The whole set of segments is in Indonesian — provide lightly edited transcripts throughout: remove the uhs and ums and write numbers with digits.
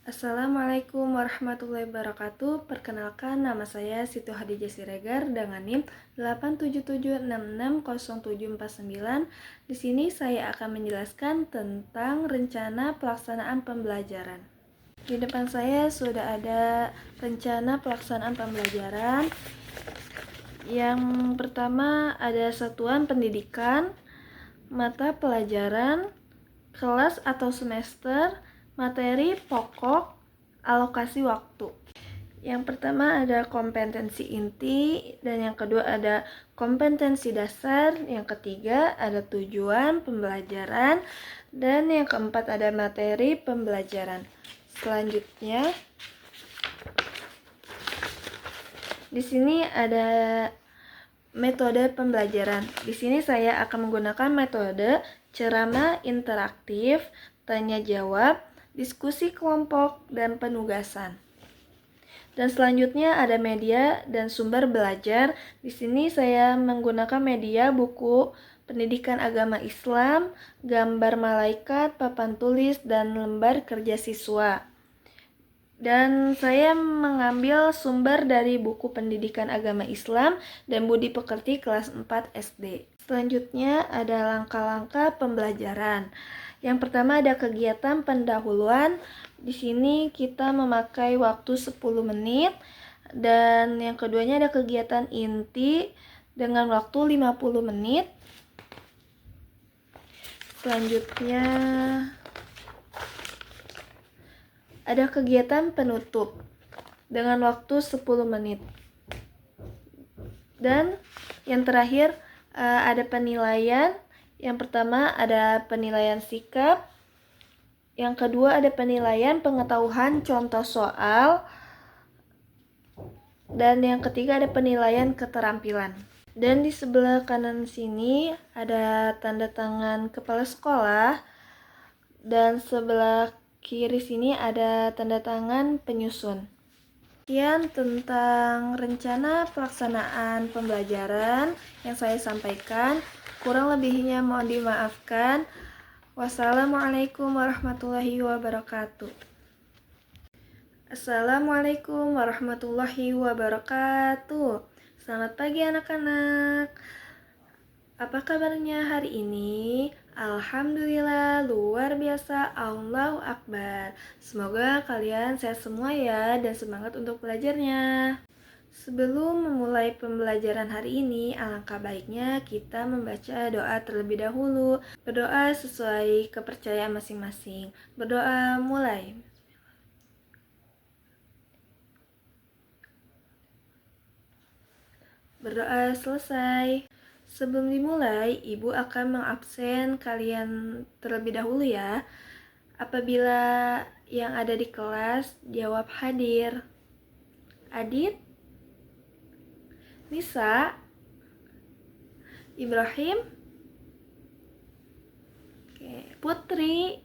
Assalamualaikum warahmatullahi wabarakatuh. Perkenalkan, nama saya Siti Hadijah Siregar dengan NIM 877660749. Di sini saya akan menjelaskan tentang rencana pelaksanaan pembelajaran. Di depan saya sudah ada rencana pelaksanaan pembelajaran. Yang pertama ada satuan pendidikan, mata pelajaran, kelas atau semester, materi pokok, alokasi waktu. Yang pertama ada kompetensi inti, dan yang kedua ada kompetensi dasar, yang ketiga ada tujuan pembelajaran, dan yang keempat ada materi pembelajaran. Selanjutnya, di sini ada metode pembelajaran. Di sini saya akan menggunakan metode ceramah interaktif, tanya jawab, diskusi kelompok, dan penugasan. Dan selanjutnya ada media dan sumber belajar. Di sini saya menggunakan media buku pendidikan agama Islam, gambar malaikat, papan tulis, dan lembar kerja siswa. Dan saya mengambil sumber dari buku pendidikan agama Islam dan budi pekerti kelas 4 SD. Selanjutnya ada langkah-langkah pembelajaran. Yang pertama ada kegiatan pendahuluan. Di sini kita memakai waktu 10 menit. Dan yang keduanya ada kegiatan inti dengan waktu 50 menit. Selanjutnya ada kegiatan penutup dengan waktu 10 menit. Dan yang terakhir ada penilaian. Yang pertama ada penilaian sikap. Yang kedua ada penilaian pengetahuan contoh soal. Dan yang ketiga ada penilaian keterampilan. Dan di sebelah kanan sini ada tanda tangan kepala sekolah. Dan sebelah kiri sini ada tanda tangan penyusun. Sekian tentang rencana pelaksanaan pembelajaran yang saya sampaikan. Kurang lebihnya mohon dimaafkan. Wassalamualaikum warahmatullahi wabarakatuh. Assalamualaikum warahmatullahi wabarakatuh. Selamat pagi anak-anak. Apa kabarnya hari ini? Alhamdulillah, luar biasa, Allahu Akbar. Semoga kalian sehat semua ya dan semangat untuk belajarnya. Sebelum memulai pembelajaran hari ini, alangkah baiknya kita membaca doa terlebih dahulu. Berdoa sesuai kepercayaan masing-masing. Berdoa mulai. Berdoa selesai. Sebelum dimulai, Ibu akan mengabsen kalian terlebih dahulu ya. Apabila yang ada di kelas jawab hadir. Adit, Nisa, Ibrahim, Putri.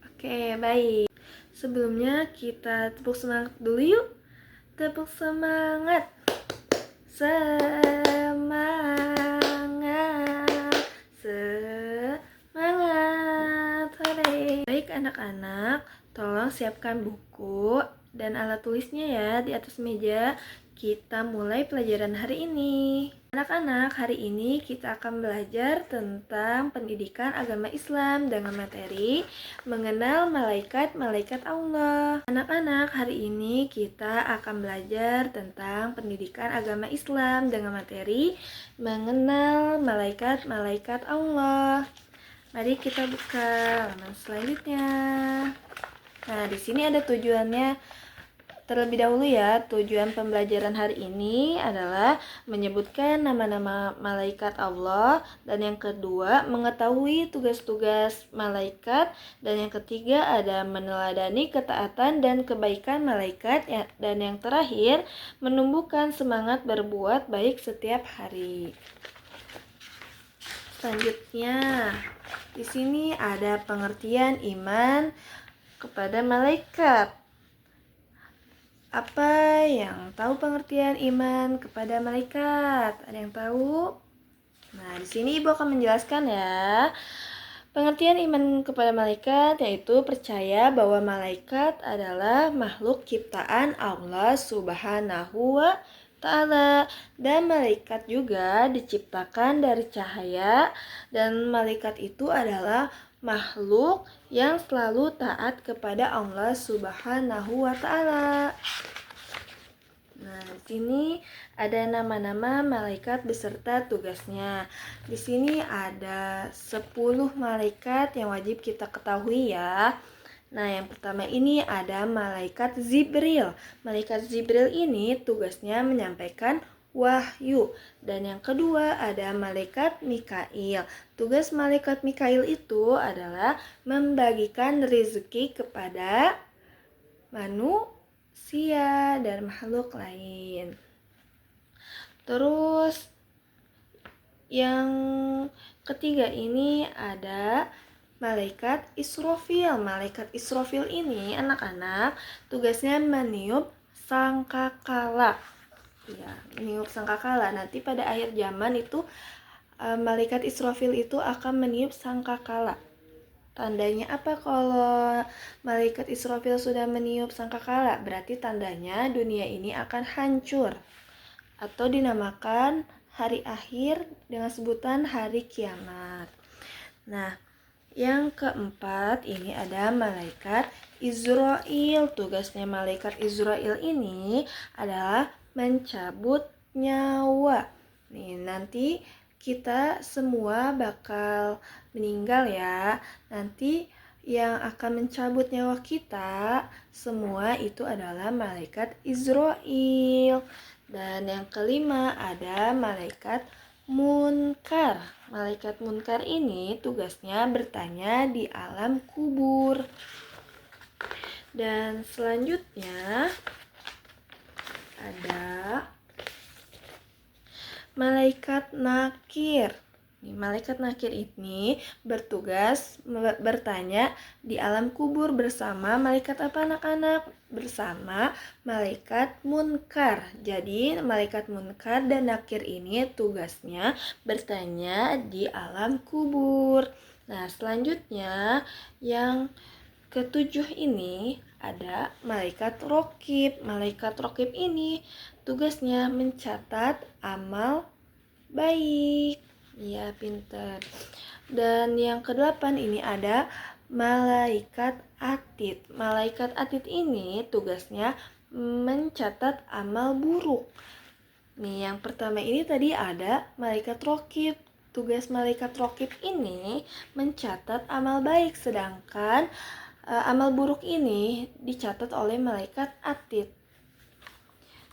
Oke, baik. Sebelumnya kita tepuk semangat dulu yuk. Tepuk semangat. Semangat. Hore. Baik anak-anak, tolong siapkan buku dan alat tulisnya ya di atas meja. Kita mulai pelajaran hari ini. Anak-anak, hari ini kita akan belajar tentang pendidikan agama Islam dengan materi mengenal malaikat-malaikat Allah. Anak-anak, hari ini kita akan belajar tentang pendidikan agama Islam dengan materi mengenal malaikat-malaikat Allah. Mari kita buka halaman selanjutnya. Nah, di sini ada tujuannya. Terlebih dahulu ya, tujuan pembelajaran hari ini adalah menyebutkan nama-nama malaikat Allah, dan yang kedua mengetahui tugas-tugas malaikat, dan yang ketiga ada meneladani ketaatan dan kebaikan malaikat, dan yang terakhir menumbuhkan semangat berbuat baik setiap hari. Selanjutnya, di sini ada pengertian iman kepada malaikat. Apa yang tahu pengertian iman kepada malaikat? Ada yang tahu? Nah, di sini Ibu akan menjelaskan ya. Pengertian iman kepada malaikat yaitu percaya bahwa malaikat adalah makhluk ciptaan Allah Subhanahu wa Ta'ala, dan malaikat juga diciptakan dari cahaya, dan malaikat itu adalah makhluk yang selalu taat kepada Allah Subhanahu wa Ta'ala. Nah, di sini ada nama-nama malaikat beserta tugasnya. Di sini ada 10 malaikat yang wajib kita ketahui ya. Nah, yang pertama ini ada malaikat Jibril. Malaikat Jibril ini tugasnya menyampaikan wahyu. Dan yang kedua ada malaikat Mikail. Tugas malaikat Mikail itu adalah membagikan rezeki kepada manusia dan makhluk lain. Terus yang ketiga ini ada malaikat Israfil. Malaikat Israfil ini anak-anak tugasnya meniup sangkakala. Ya, meniup sangkakala. Nanti pada akhir zaman itu malaikat Israfil itu akan meniup sangkakala. Tandanya apa kalau malaikat Israfil sudah meniup sangkakala? Berarti tandanya dunia ini akan hancur atau dinamakan hari akhir dengan sebutan hari kiamat. Nah, yang keempat ini ada malaikat Israel. Tugasnya malaikat Israel ini adalah mencabut nyawa. Nih, nanti kita semua bakal meninggal ya. Nanti yang akan mencabut nyawa kita semua itu adalah malaikat Israel. Dan yang kelima ada malaikat Munkar. Malaikat Munkar ini tugasnya bertanya di alam kubur. Dan selanjutnya ada malaikat Nakir. Malaikat Nakir ini bertugas bertanya di alam kubur bersama malaikat apa anak-anak? Bersama malaikat Munkar. Jadi malaikat Munkar dan Nakir ini tugasnya bertanya di alam kubur. Nah, selanjutnya yang ketujuh ini ada malaikat Rokib. Malaikat Rokib ini tugasnya mencatat amal baik. Iya, pintar. Dan yang kedelapan ini ada malaikat Atid. Malaikat Atid ini tugasnya mencatat amal buruk. Nih, yang pertama ini tadi ada malaikat Rokib. Tugas malaikat Rokib ini mencatat amal baik, sedangkan amal buruk ini dicatat oleh malaikat Atid.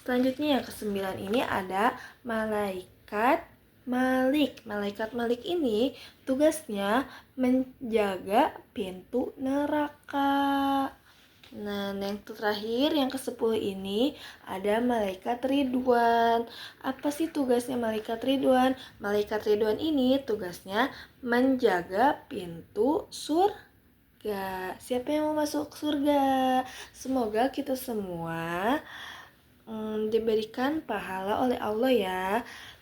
Selanjutnya yang kesembilan ini ada malaikat Malik. Malaikat Malik ini tugasnya menjaga pintu neraka. Nah, yang terakhir yang ke-10 ini ada malaikat Ridwan. Apa sih tugasnya malaikat Ridwan? Malaikat Ridwan ini tugasnya menjaga pintu surga. Siapa yang mau masuk surga? Semoga kita semua diberikan pahala oleh Allah ya.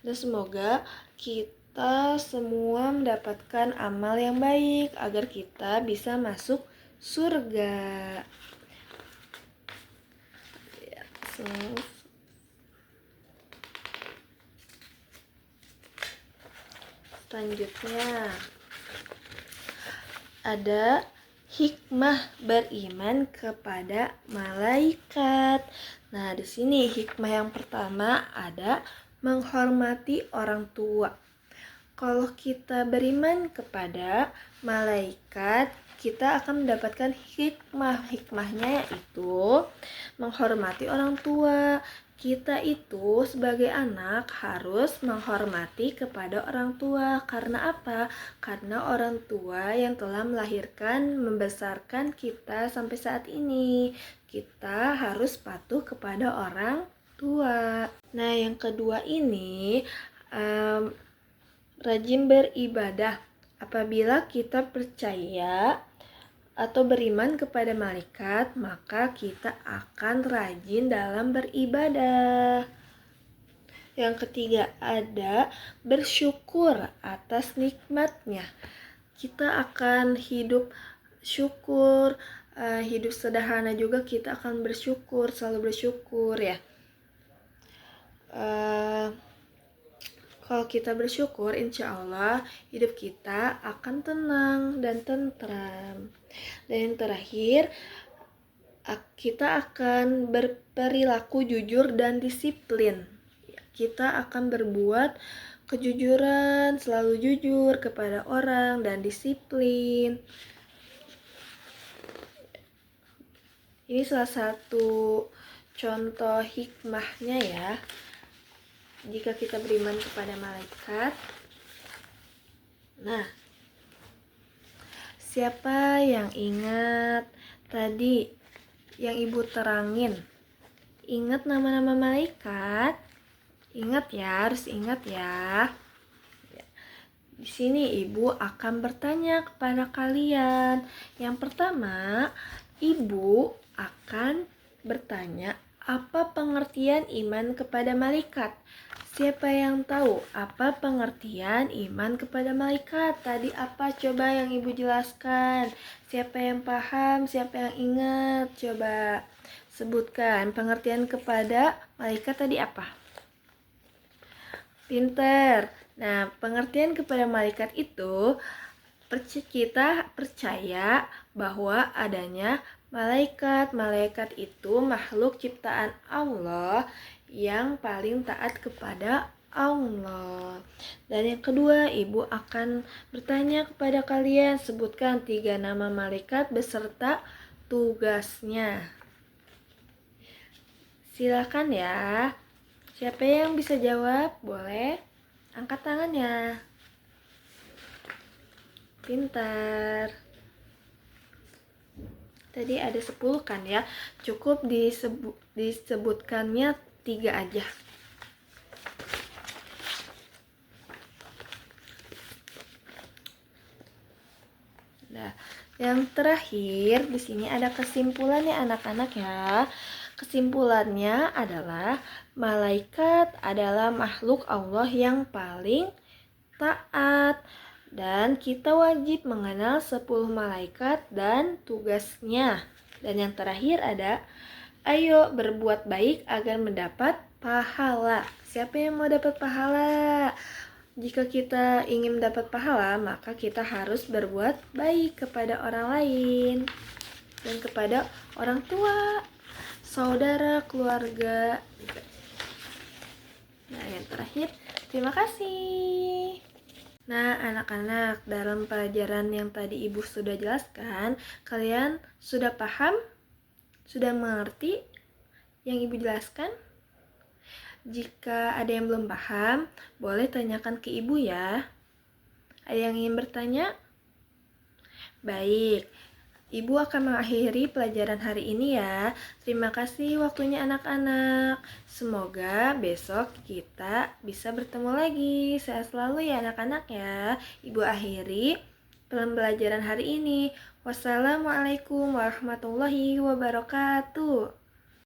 Dan semoga kita semua mendapatkan amal yang baik agar kita bisa masuk surga. Selanjutnya ada hikmah beriman kepada malaikat. Nah, di sini hikmah yang pertama ada menghormati orang tua. Kalau kita beriman kepada malaikat, kita akan mendapatkan hikmah. Hikmahnya yaitu menghormati orang tua. Kita itu sebagai anak harus menghormati kepada orang tua. Karena apa? Karena orang tua yang telah melahirkan, membesarkan kita sampai saat ini. Kita harus patuh kepada orang tua. Nah, yang kedua ini rajin beribadah. Apabila kita percaya atau beriman kepada malaikat, maka kita akan rajin dalam beribadah. Yang ketiga ada bersyukur atas nikmatnya. kita akan hidup syukur, hidup sederhana juga kita akan bersyukur, selalu bersyukur ya. Kalau kita bersyukur, insya Allah hidup kita akan tenang dan tentram. Dan yang terakhir, kita akan berperilaku jujur dan disiplin. Kita akan berbuat kejujuran, selalu jujur kepada orang dan disiplin. Ini salah satu contoh hikmahnya ya. Jika kita beriman kepada malaikat. Nah, siapa yang ingat tadi yang Ibu terangin? Ingat nama-nama malaikat? Ingat ya, harus ingat ya. Di sini Ibu akan bertanya kepada kalian. Yang pertama, Ibu akan bertanya, apa pengertian iman kepada malaikat? Siapa yang tahu apa pengertian iman kepada malaikat? Tadi apa? Coba yang Ibu jelaskan. Siapa yang paham? Siapa yang ingat? Coba sebutkan pengertian kepada malaikat tadi apa? Pinter. Nah, pengertian kepada malaikat itu kita percaya bahwa adanya malaikat. Malaikat itu makhluk ciptaan Allah yang paling taat kepada Allah. Dan yang kedua, Ibu akan bertanya kepada kalian, sebutkan 3 nama malaikat beserta tugasnya. Silakan ya. Siapa yang bisa jawab? Boleh angkat tangannya. Pintar. Tadi ada 10 kan ya. Cukup disebutkannya 3 aja. Nah, yang terakhir di sini ada kesimpulannya anak-anak ya. Kesimpulannya adalah malaikat adalah makhluk Allah yang paling taat. Dan kita wajib mengenal 10 malaikat dan tugasnya. Dan yang terakhir ada, ayo berbuat baik agar mendapat pahala. Siapa yang mau dapat pahala? Jika kita ingin mendapat pahala, maka kita harus berbuat baik kepada orang lain dan kepada orang tua, saudara, keluarga. Nah, yang terakhir, terima kasih. Nah, anak-anak, dalam pelajaran yang tadi Ibu sudah jelaskan, kalian sudah paham? Sudah mengerti yang Ibu jelaskan? Jika ada yang belum paham, boleh tanyakan ke Ibu ya. Ada yang ingin bertanya? Baik, Ibu akan mengakhiri pelajaran hari ini ya. Terima kasih waktunya anak-anak. Semoga besok kita bisa bertemu lagi. Sehat selalu ya anak-anak ya. Ibu akhiri pembelajaran hari ini. Wassalamualaikum warahmatullahi wabarakatuh.